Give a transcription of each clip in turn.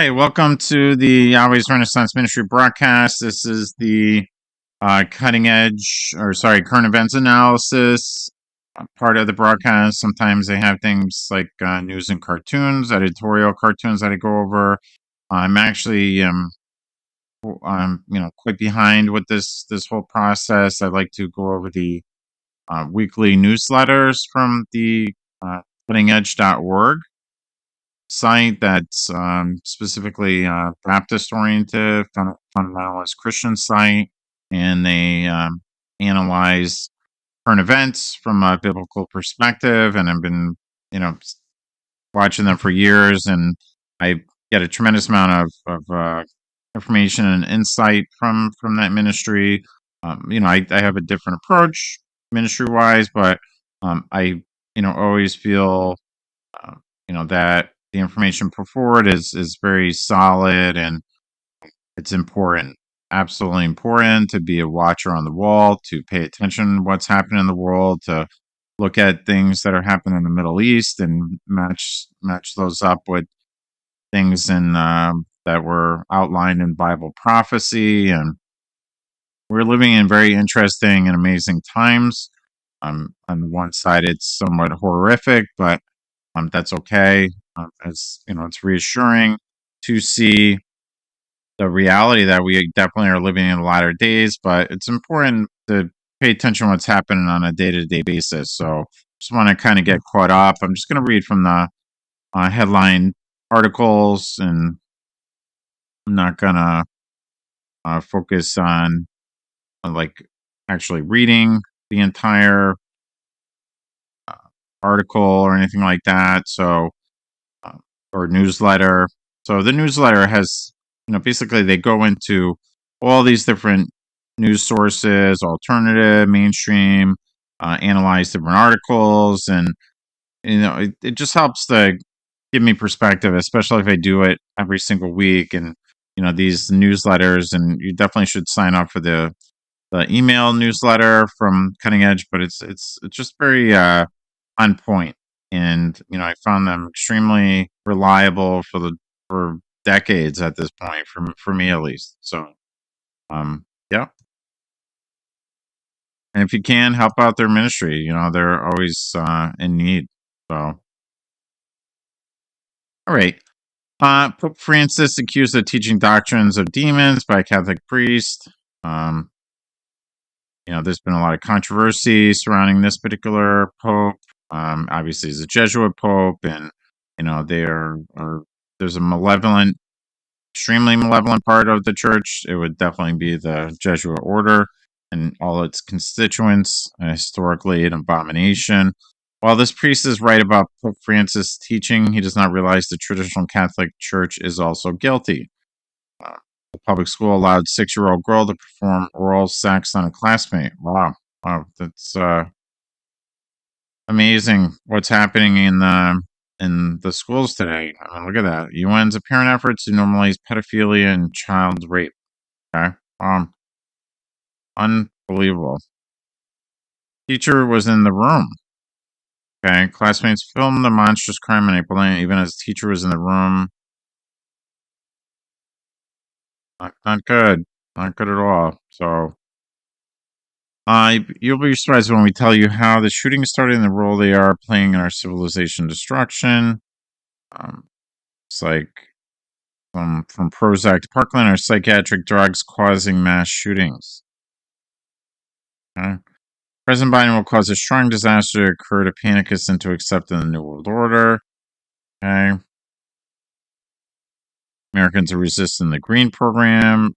Hey, welcome to the Yahweh's Renaissance Ministry broadcast. This is the current events analysis part of the broadcast. Sometimes they have things like news and cartoons, editorial cartoons that I go over. I'm actually, quite behind with this whole process. I like to go over the weekly newsletters from the cuttingedge.org site that's specifically Baptist oriented, fundamentalist Christian site, and they analyze current events from a biblical perspective. And I've been, watching them for years, and I get a tremendous amount of information and insight from that ministry. I have a different approach ministry wise, but I always feel uh, that the information put forward is very solid, and it's important, absolutely important to be a watcher on the wall, to pay attention to what's happening in the world, to look at things that are happening in the Middle East and match those up with things that were outlined in Bible prophecy. And we're living in very interesting and amazing times. On the one side, it's somewhat horrific, but that's okay. It's reassuring to see the reality that we definitely are living in the latter days, but it's important to pay attention to what's happening on a day-to-day basis. So just want to kind of get caught up. I'm just going to read from the headline articles, and I'm not going to focus on like actually reading the entire uh, article or anything like that. So uh, or newsletter. So the newsletter has, basically they go into all these different news sources, alternative, mainstream, analyze different articles, and it just helps to give me perspective, especially if I do it every single week. And these newsletters, and you definitely should sign up for the email newsletter from Cutting Edge, but it's just very on point. And I found them extremely reliable for decades at this point, for me at least. So yeah. And if you can help out their ministry, they're always in need. So all right. Pope Francis accused of teaching doctrines of demons by a Catholic priest. Um, there's been a lot of controversy surrounding this particular pope. Obviously, he's a Jesuit pope, and there's a malevolent, extremely malevolent part of the church. It would definitely be the Jesuit order and all its constituents. Historically, an abomination. While this priest is right about Pope Francis' teaching, he does not realize the traditional Catholic Church is also guilty. Uh, the public school allowed 6-year-old girl to perform oral sex on a classmate. Wow, that's amazing. What's happening in the schools today? I mean, look at that. UN's apparent efforts to normalize pedophilia and child rape. Okay, unbelievable. Teacher was in the room. Okay, classmates filmed the monstrous crime in April, even as teacher was in the room. Not good. Not good at all. So, you'll be surprised when we tell you how the shooting started and the role they are playing in our civilization destruction. It's like from Prozac to Parkland are psychiatric drugs causing mass shootings. Okay. President Biden will cause a strong disaster to occur to panic us into accepting the New World Order. Okay. Americans are resisting the Green Program.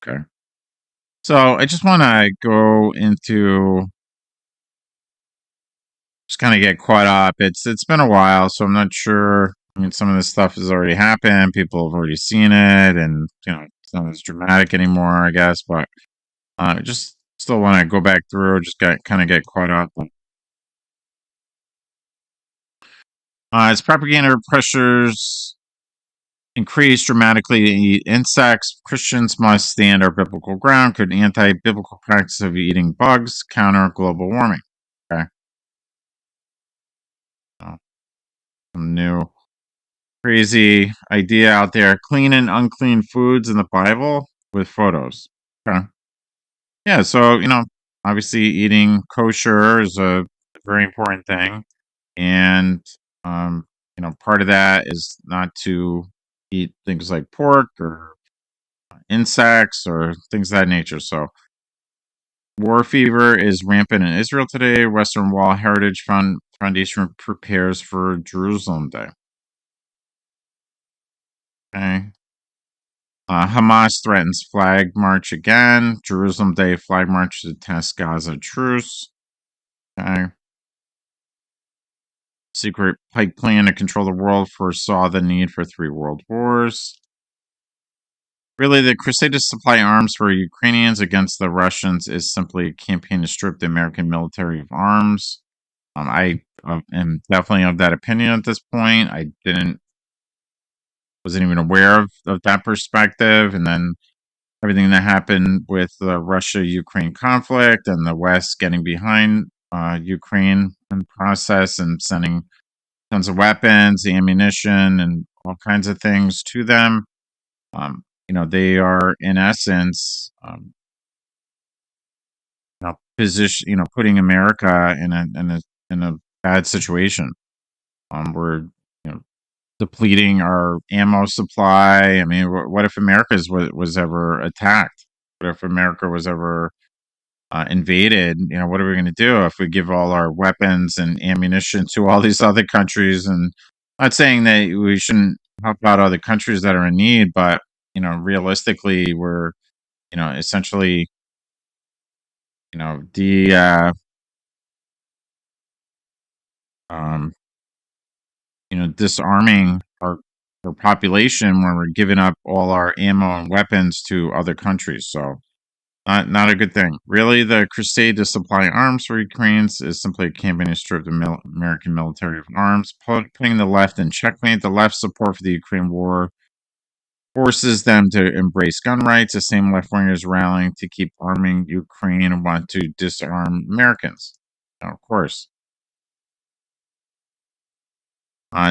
Okay. So I just want to go into, just kind of get caught up. It's been a while, so I'm not sure. I mean, some of this stuff has already happened. People have already seen it, and it's not as dramatic anymore, I guess. But I just still want to go back through, just kind of get caught up. As propaganda pressures increase dramatically to eat insects. Christians must stand our biblical ground. Could anti-biblical practice of eating bugs counter global warming? Okay. So, some new crazy idea out there. Clean and unclean foods in the Bible with photos. Okay. Yeah, so, obviously eating kosher is a very important thing. And, part of that is not to eat things like pork or insects or things of that nature. So, war fever is rampant in Israel today. Western Wall Heritage Foundation prepares for Jerusalem Day. Okay. Hamas threatens flag march again. Jerusalem Day flag march to test Gaza truce. Okay. Secret Pike plan to control the world foresaw the need for 3 world wars. Really, the crusade to supply arms for Ukrainians against the Russians is simply a campaign to strip the American military of arms. I am definitely of that opinion at this point. I wasn't even aware of that perspective, and then everything that happened with the Russia-Ukraine conflict and the West getting behind Ukraine in the process and sending tons of weapons, ammunition, and all kinds of things to them. They are in essence, putting America in a bad situation. We're depleting our ammo supply. I mean, what if was ever attacked? What if America was ever invaded? What are we going to do if we give all our weapons and ammunition to all these other countries? And not saying that we shouldn't help out other countries that are in need, but realistically, we're essentially the um, disarming our population when we're giving up all our ammo and weapons to other countries. So not a good thing. Really, the crusade to supply arms for Ukrainians is simply a campaign to strip the American military of arms, putting the left in checkmate. The left's support for the Ukraine war forces them to embrace gun rights. The same left wingers rallying to keep arming Ukraine and want to disarm Americans. Now, of course.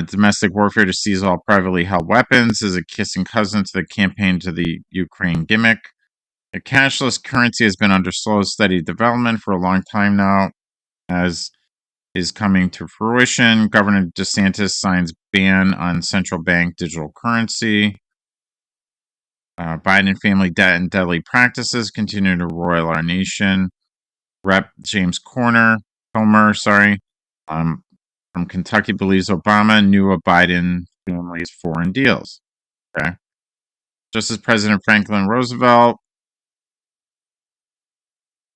Domestic warfare to seize all privately held weapons is a kissing cousin to the campaign to the Ukraine gimmick. A cashless currency has been under slow, steady development for a long time now, as is coming to fruition. Governor DeSantis signs ban on central bank digital currency. Biden family debt and deadly practices continue to roil our nation. Rep. James Comer, from Kentucky believes Obama knew of Biden family's foreign deals. Okay. Just as President Franklin Roosevelt,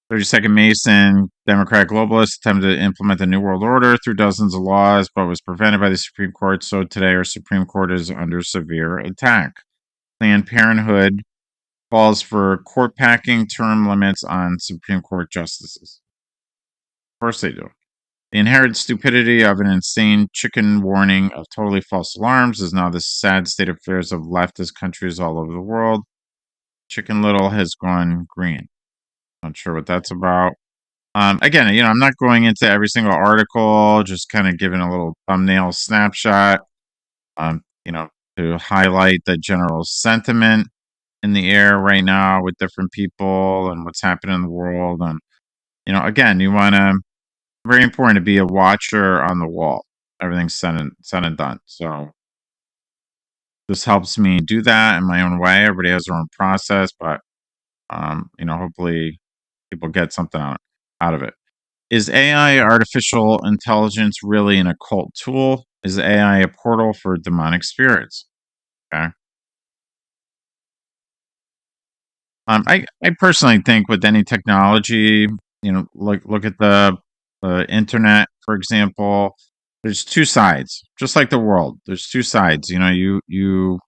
32nd Mason, Democrat globalist, attempted to implement the New World Order through dozens of laws, but was prevented by the Supreme Court. So today our Supreme Court is under severe attack. Planned Parenthood calls for court packing term limits on Supreme Court justices. Of course they do. The inherent stupidity of an insane chicken warning of totally false alarms is now the sad state of affairs of leftist countries all over the world. Chicken Little has gone green. Not sure what that's about. Again, I'm not going into every single article, just kind of giving a little thumbnail snapshot, to highlight the general sentiment in the air right now with different people and what's happening in the world. And, again, very important to be a watcher on the wall. Everything's said and done. So this helps me do that in my own way. Everybody has their own process, but, hopefully people get something out of it. Is AI, artificial intelligence, really an occult tool? Is AI a portal for demonic spirits? Okay. I personally think with any technology, look at the internet, for example. There's two sides, just like the world. There's two sides. You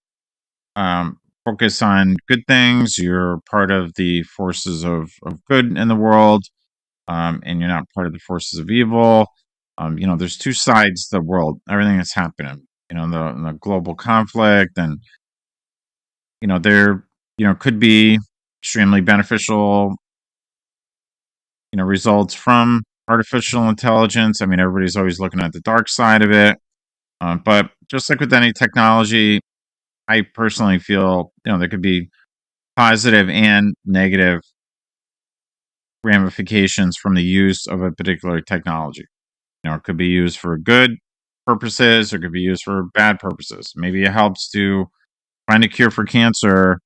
focus on good things. You're part of the forces of good in the world, and you're not part of the forces of evil. There's two sides to the world. Everything that's happening. The global conflict and there, could be extremely beneficial, results from artificial intelligence. I mean, everybody's always looking at the dark side of it. But just like with any technology, I personally feel, there could be positive and negative ramifications from the use of a particular technology. It could be used for good purposes or it could be used for bad purposes. Maybe it helps to find a cure for cancer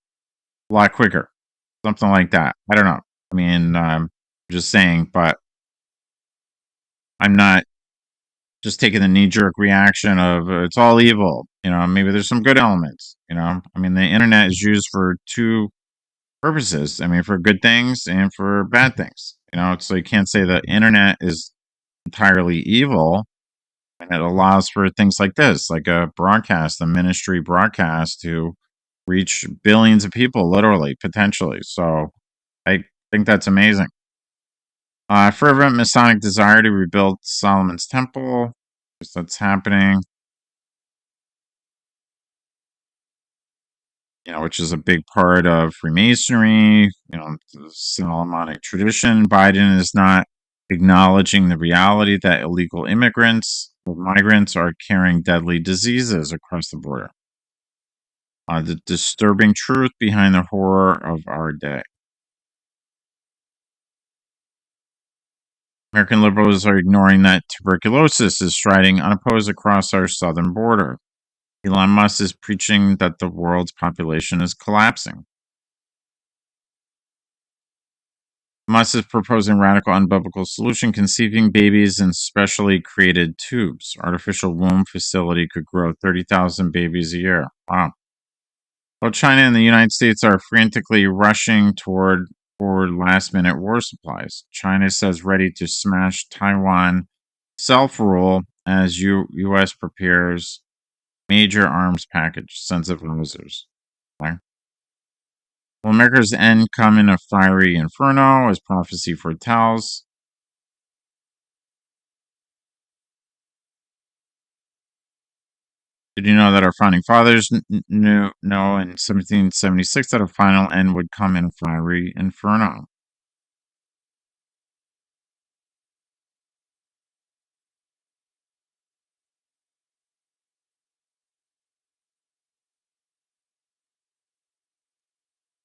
a lot quicker, something like that. I don't know. I mean, just saying, but I'm not just taking the knee jerk reaction of it's all evil. Maybe there's some good elements. I mean, the internet is used for two purposes. I mean, for good things and for bad things. So you can't say the internet is entirely evil, and it allows for things like this, like a ministry broadcast to reach billions of people, literally, potentially. So I think that's amazing. Fervent Masonic desire to rebuild Solomon's temple. That's happening. Which is a big part of Freemasonry, the Solomonic tradition. Biden is not acknowledging the reality that illegal immigrants or migrants are carrying deadly diseases across the border. The disturbing truth behind the horror of our day. American liberals are ignoring that tuberculosis is striding unopposed across our southern border. Elon Musk is preaching that the world's population is collapsing. Musk is proposing radical unbiblical solution, conceiving babies in specially created tubes. Artificial womb facility could grow 30,000 babies a year. Wow. While China and the United States are frantically rushing toward last-minute war supplies, China says ready to smash Taiwan self-rule as U.S. prepares major arms package, sends advisors. Okay. Will America's end come in a fiery inferno, as prophecy foretells? Did you know that our founding fathers knew in 1776 that a final end would come in a fiery inferno?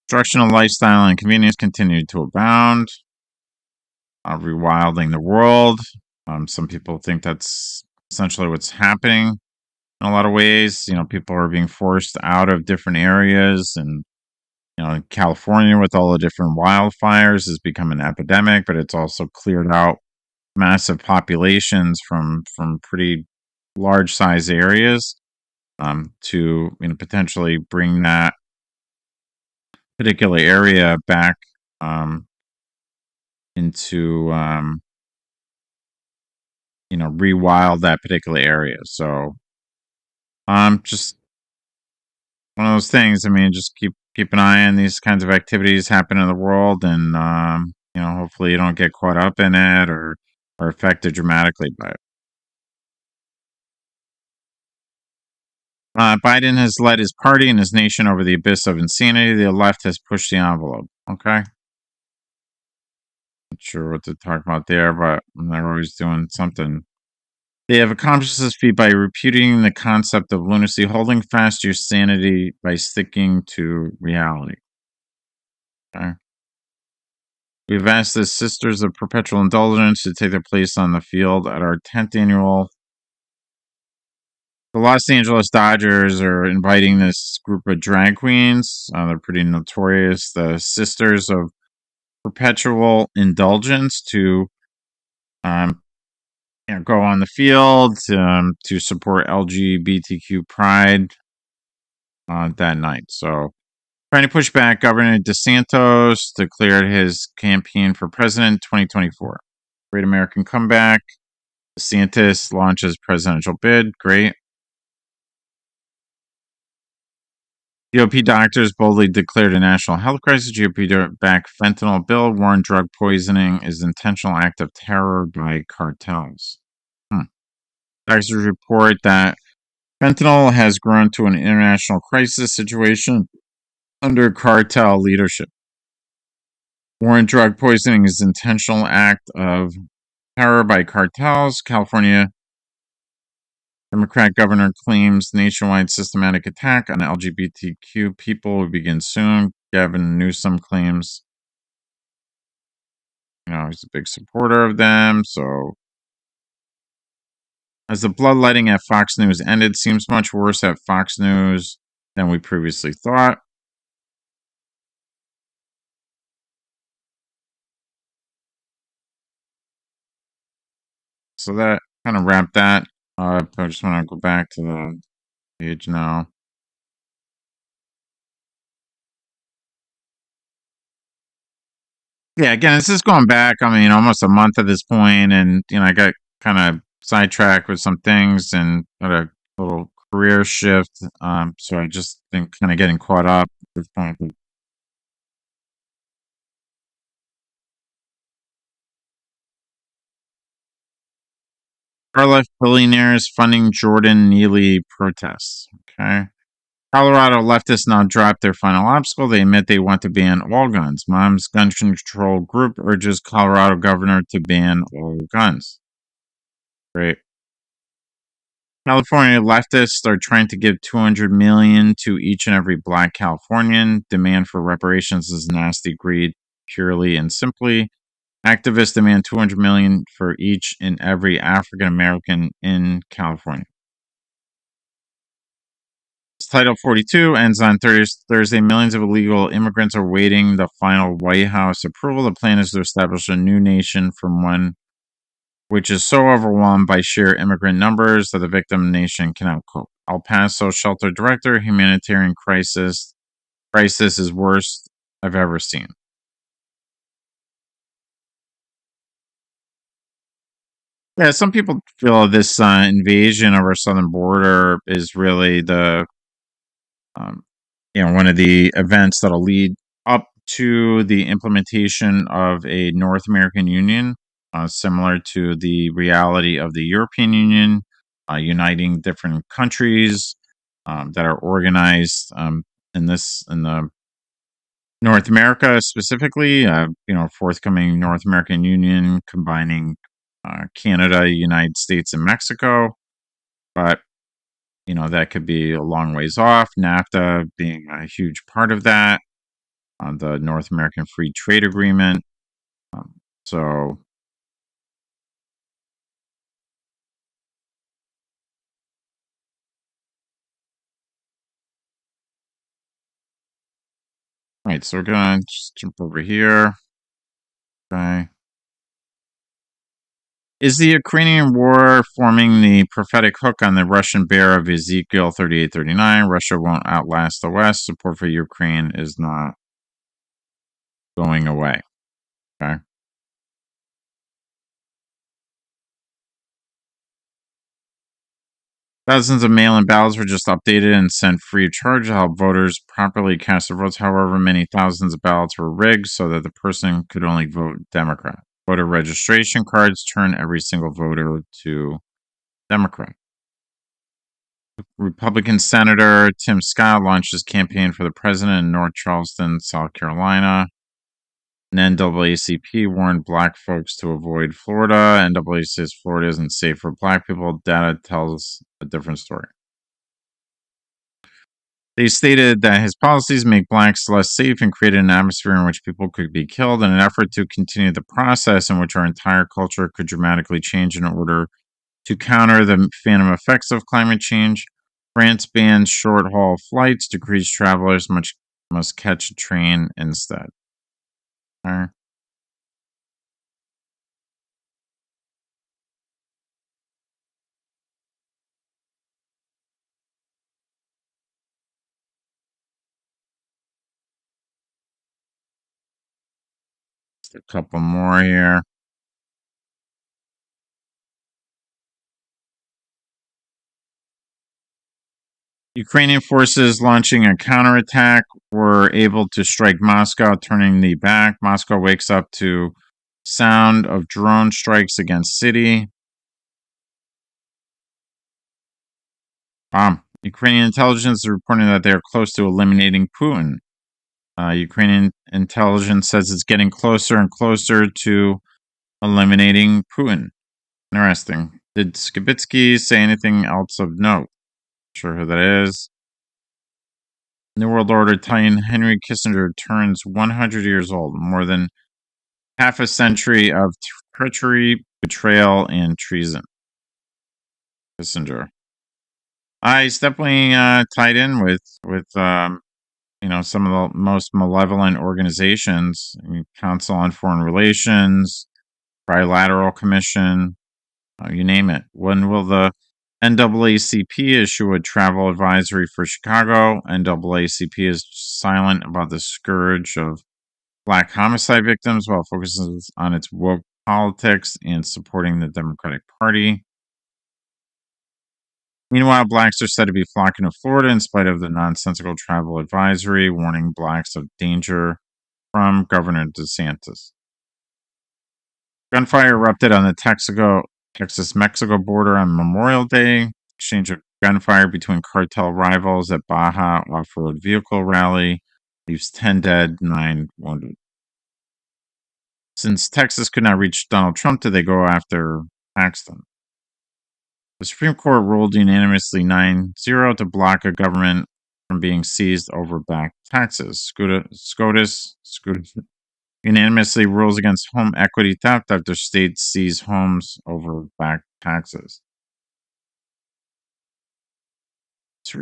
Destructional lifestyle and convenience continued to abound, rewilding the world. Some people think that's essentially what's happening in a lot of ways. People are being forced out of different areas, and California with all the different wildfires has become an epidemic, but it's also cleared out massive populations from pretty large size areas, to potentially bring that particular area back, into rewild that particular area. So just one of those things. I mean, just keep an eye on these kinds of activities happen in the world, and hopefully you don't get caught up in it or affected dramatically by it. Biden has led his party and his nation over the abyss of insanity. The left has pushed the envelope. Okay. Not sure what to talk about there, but they're always doing something. They have accomplished this feat by repudiating the concept of lunacy, holding fast to your sanity by sticking to reality. Okay. We've asked the Sisters of Perpetual Indulgence to take their place on the field at our 10th annual. The Los Angeles Dodgers are inviting this group of drag queens. They're pretty notorious. The Sisters of Perpetual Indulgence to um, go on the field, to support LGBTQ pride that night. So, trying to push back, Governor DeSantis declared his campaign for president 2024. Great American comeback. DeSantis launches presidential bid. Great. GOP doctors boldly declared a national health crisis. GOP-backed fentanyl bill warned drug poisoning is an intentional act of terror by cartels. Doctors report that fentanyl has grown to an international crisis situation under cartel leadership. War and drug poisoning is an intentional act of terror by cartels. California Democrat governor claims nationwide systematic attack on LGBTQ people will begin soon. Gavin Newsom claims, he's a big supporter of them. So, as the bloodletting at Fox News ended, seems much worse at Fox News than we previously thought. So that kind of wrapped that up. I just want to go back to the page now. Yeah, again, this is going back, almost a month at this point, and, I got kind of sidetracked with some things and had a little career shift, so I just been kind of getting caught up at this point. Far-left billionaires funding Jordan Neely protests. Okay. Colorado leftists now drop their final obstacle. They admit they want to ban all guns. Mom's gun control group urges Colorado governor to ban all guns. Great. California leftists are trying to give $200 million to each and every Black Californian. Demand for reparations is nasty greed, purely and simply. Activists demand $200 million for each and every African American in California. Title 42 ends on Thursday. Millions of illegal immigrants are waiting the final White House approval. The plan is to establish a new nation from one which is so overwhelmed by sheer immigrant numbers that the victim nation cannot cope. El Paso shelter director, humanitarian crisis is worst I've ever seen. Yeah, some people feel this invasion of our southern border is really the um, one of the events that'll lead up to the implementation of a North American Union, similar to the reality of the European Union, uniting different countries that are organized in the North America specifically. Forthcoming North American Union combining Canada, United States, and Mexico, but that could be a long ways off. NAFTA being a huge part of that, the North American Free Trade Agreement. Um, so, right, so we're going to just jump over here. Okay. Is the Ukrainian war forming the prophetic hook on the Russian bear of Ezekiel 38:39? Russia won't outlast the West. Support for Ukraine is not going away. Okay. Thousands of mail-in ballots were just updated and sent free of charge to help voters properly cast their votes. However, many thousands of ballots were rigged so that the person could only vote Democrat. Voter registration cards turn every single voter to Democrat. Republican Senator Tim Scott launched his campaign for the president in North Charleston, South Carolina. And NAACP warned black folks to avoid Florida. NAACP says Florida isn't safe for black people. Data tells a different story. They stated that his policies make blacks less safe and created an atmosphere in which people could be killed in an effort to continue the process in which our entire culture could dramatically change in order to counter the phantom effects of climate change. France bans short haul flights. Decrees travelers must catch a train instead. A couple more here. Ukrainian forces launching a counterattack were able to strike Moscow, turning the back. Moscow wakes up to sound of drone strikes against city. Ukrainian intelligence is reporting that they are close to eliminating Putin. Ukrainian intelligence says it's getting closer and closer to eliminating Putin. Interesting. Did Skibitsky say anything else of note? Sure who that is. New World Order Titan Henry Kissinger turns 100 years old. More than half a century of treachery, betrayal, and treason. Kissinger. He's definitely tied in with some of the most malevolent organizations. I mean, Council on Foreign Relations, Trilateral Commission, you name it. When will the NAACP issue a travel advisory for Chicago? NAACP is silent about the scourge of black homicide victims while focuses on its woke politics and supporting the Democratic Party. Meanwhile, blacks are said to be flocking to Florida in spite of the nonsensical travel advisory, warning blacks of danger from Governor DeSantis. Gunfire erupted on the Texas-Mexico border on Memorial Day. Exchange of gunfire between cartel rivals at Baja off-road vehicle rally leaves 10 dead, 9 wounded. Since Texas could not reach Donald Trump, did they go after Paxton? The Supreme Court ruled unanimously 9-0 to block a government from being seized over back taxes. SCOTUS unanimously rules against home equity theft after states seize homes over back taxes.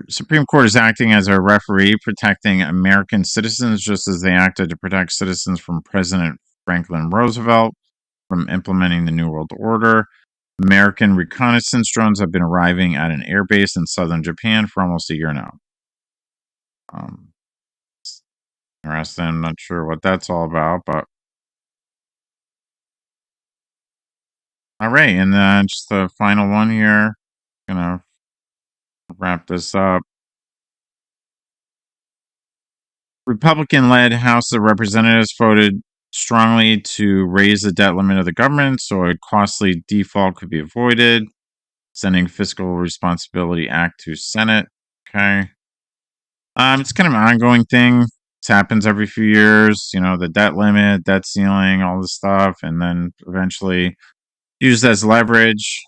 Supreme Court is acting as a referee protecting American citizens just as they acted to protect citizens from President Franklin Roosevelt from implementing the New World Order. American reconnaissance drones have been arriving at an airbase in southern Japan for almost a year now. Interesting. I'm not sure what that's all about, but all right. And then just the final one here. Gonna wrap this up. Republican-led House of Representatives voted strongly to raise the debt limit of the government so a costly default could be avoided, sending Fiscal Responsibility Act to Senate. Okay. It's kind of an ongoing thing. This happens every few years, the debt limit, debt ceiling, all this stuff, and then eventually used as leverage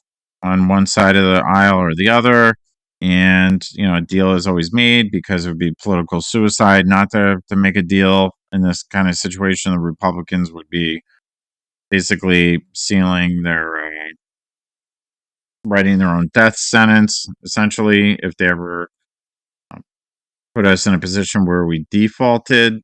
on one side of the aisle or the other. And, a deal is always made because it would be political suicide not to make a deal in this kind of situation. The Republicans would be basically sealing writing their own death sentence, essentially, if they ever put us in a position where we defaulted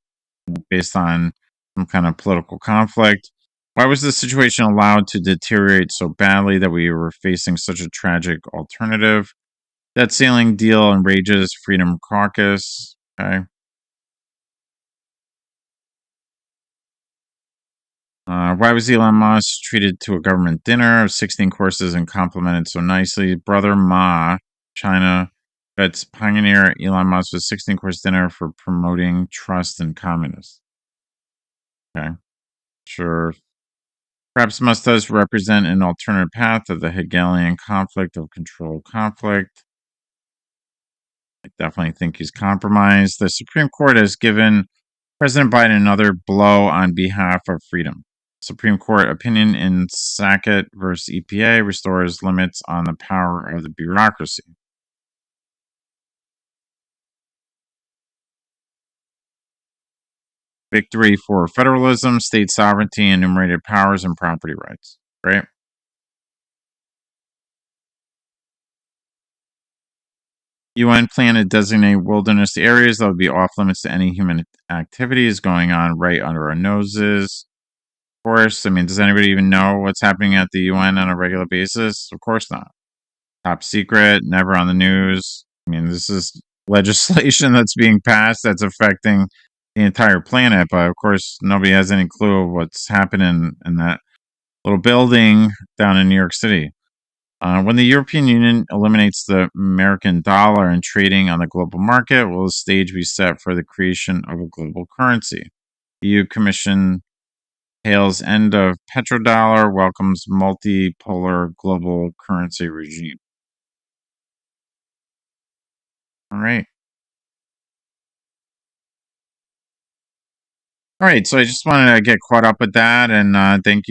based on some kind of political conflict. Why was the situation allowed to deteriorate so badly that we were facing such a tragic alternative? Debt ceiling deal enrages Freedom Caucus. Okay. Why was Elon Musk treated to a government dinner of 16 courses and complimented so nicely? Brother Ma, China, bets pioneer Elon Musk with 16-course dinner for promoting trust in communists. Okay, sure. Perhaps Musk does represent an alternative path of the Hegelian conflict of control conflict. I definitely think he's compromised. The Supreme Court has given President Biden another blow on behalf of freedom. Supreme Court opinion in Sackett versus EPA restores limits on the power of the bureaucracy. Victory for federalism, state sovereignty, enumerated powers, and property rights. Right? UN plan to designate wilderness areas that would be off limits to any human activities going on right under our noses. Of course, I mean, does anybody even know what's happening at the UN on a regular basis? Of course not. Top secret, never on the news. I mean, this is legislation that's being passed that's affecting the entire planet, but of course, nobody has any clue of what's happening in that little building down in New York City. When the European Union eliminates the American dollar and trading on the global market, will the stage be set for the creation of a global currency? EU Commission hails end of petrodollar, welcomes multipolar global currency regime. All right. All right, so I just wanted to get caught up with that, and thank